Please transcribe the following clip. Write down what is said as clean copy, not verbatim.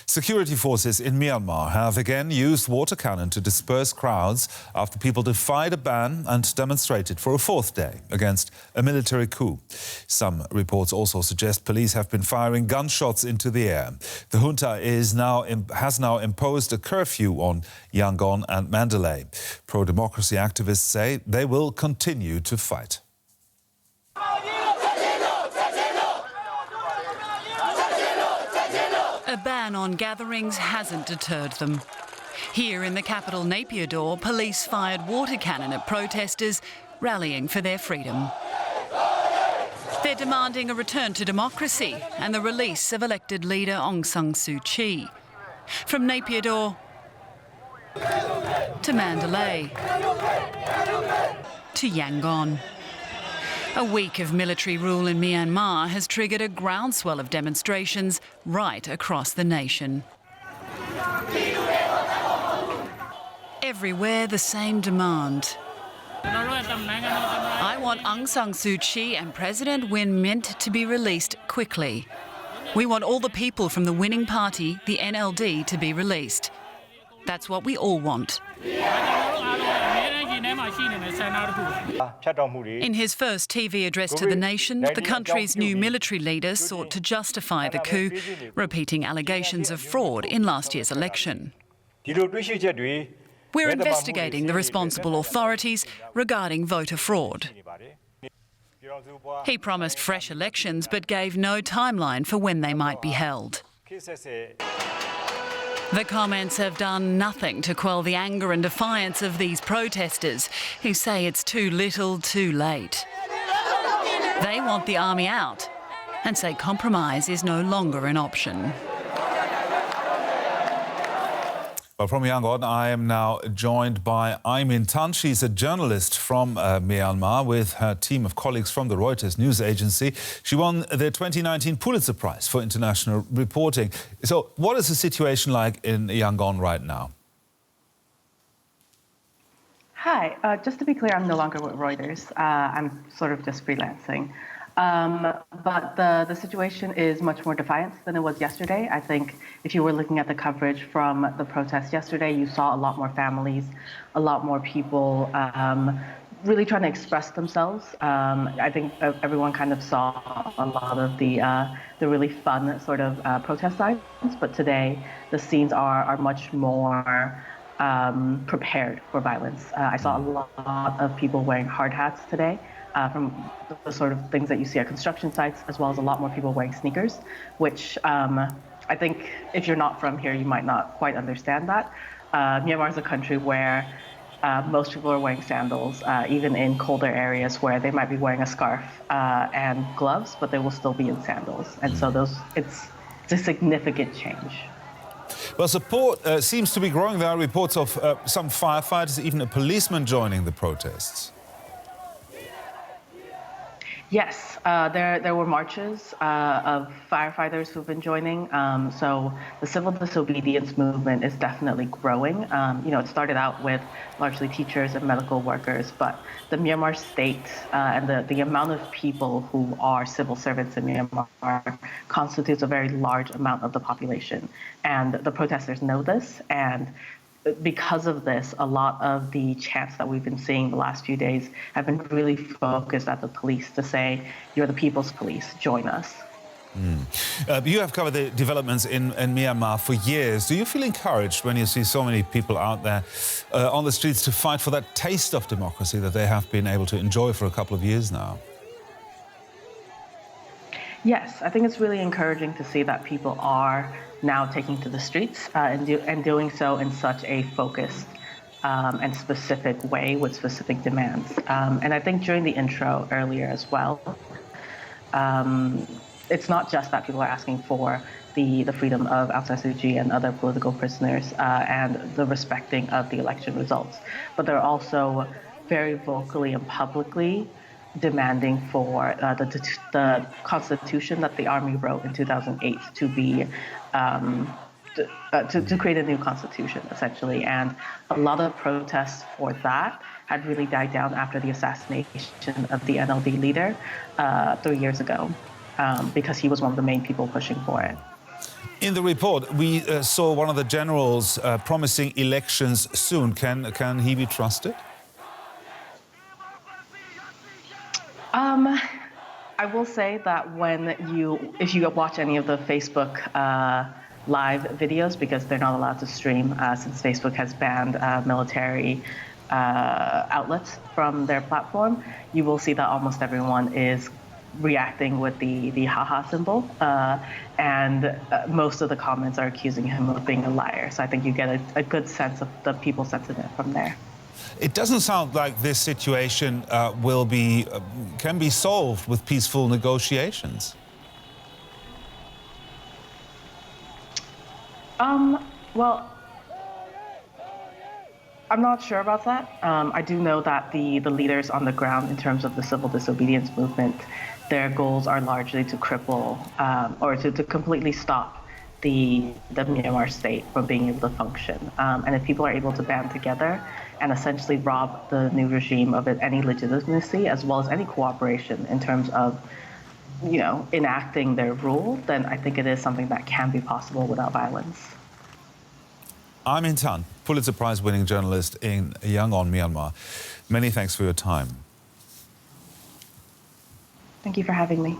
Security forces in Myanmar have again used water cannon to disperse crowds after people defied a ban and demonstrated for a fourth day against a military coup. Some reports also suggest police have been firing gunshots into the air. The junta has now imposed a curfew on Yangon and Mandalay. Pro-democracy activists say they will continue to fight. A ban on gatherings hasn't deterred them. Here in the capital Naypyidaw, police fired water cannon at protesters rallying for their freedom. They're demanding a return to democracy and the release of elected leader Aung San Suu Kyi. From Naypyidaw to Mandalay to Yangon. A week of military rule in Myanmar has triggered a groundswell of demonstrations right across the nation. Everywhere the same demand. I want Aung San Suu Kyi and President Win Myint to be released quickly. We want all the people from the winning party, the NLD, to be released. That's what we all want. In his first TV address to the nation, the country's new military leader sought to justify the coup, repeating allegations of fraud in last year's election. We're investigating the responsible authorities regarding voter fraud. He promised fresh elections but gave no timeline for when they might be held. The comments have done nothing to quell the anger and defiance of these protesters who say it's too little, too late. They want the army out and say compromise is no longer an option. Well, from Yangon, I am now joined by Aung San Suu Kyi. She's a journalist from Myanmar with her team of colleagues from the Reuters news agency. She won the 2019 Pulitzer Prize for international reporting. So what is the situation like in Yangon right now? Hi, just to be clear, I'm no longer with Reuters. I'm sort of just freelancing. But the situation is much more defiant than it was yesterday. I think if you were looking at the coverage from the protest yesterday, you saw a lot more families, a lot more people really trying to express themselves. I think everyone kind of saw a lot of the really fun sort of protest signs, but today the scenes are much more prepared for violence. I saw a lot of people wearing hard hats today. From the sort of things that you see at construction sites, as well as a lot more people wearing sneakers, which I think if you're not from here, you might not quite understand that. Myanmar is a country where most people are wearing sandals, even in colder areas where they might be wearing a scarf and gloves, but they will still be in sandals. And so it's a significant change. Well, support seems to be growing. There are reports of some firefighters, even a policeman joining the protests. Yes, there were marches of firefighters who've been joining. So the civil disobedience movement is definitely growing. It started out with largely teachers and medical workers, but the Myanmar state and the amount of people who are civil servants in Myanmar constitutes a very large amount of the population. And the protesters know this, and because of this, a lot of the chants that we've been seeing the last few days have been really focused at the police to say, you're the people's police, join us. You have covered the developments in Myanmar for years. Do you feel encouraged when you see so many people out there on the streets to fight for that taste of democracy that they have been able to enjoy for a couple of years now? Yes, I think it's really encouraging to see that people are now taking to the streets and doing so in such a focused and specific way with specific demands. And I think during the intro earlier as well, it's not just that people are asking for the freedom of Aung San Suu Kyi and other political prisoners and the respecting of the election results, but they're also very vocally and publicly demanding for the constitution that the army wrote in 2008 to be to create a new constitution, essentially. And a lot of protests for that had really died down after the assassination of the NLD leader 3 years ago, because he was one of the main people pushing for it. In the report, we saw one of the generals promising elections soon. Can he be trusted? I will say that if you watch any of the Facebook live videos, because they're not allowed to stream since Facebook has banned military outlets from their platform, you will see that almost everyone is reacting with the haha symbol, and most of the comments are accusing him of being a liar. So I think you get a good sense of the people's sentiment from there. It doesn't sound like this situation can be solved with peaceful negotiations. Well, I'm not sure about that. I do know that the leaders on the ground, in terms of the civil disobedience movement, their goals are largely to cripple or to completely stop the Myanmar state from being able to function. And if people are able to band together and essentially rob the new regime of any legitimacy as well as any cooperation in terms of, enacting their rule, then I think it is something that can be possible without violence. Aung San Suu Kyi, Pulitzer Prize-winning journalist in Yangon, Myanmar. Many thanks for your time. Thank you for having me.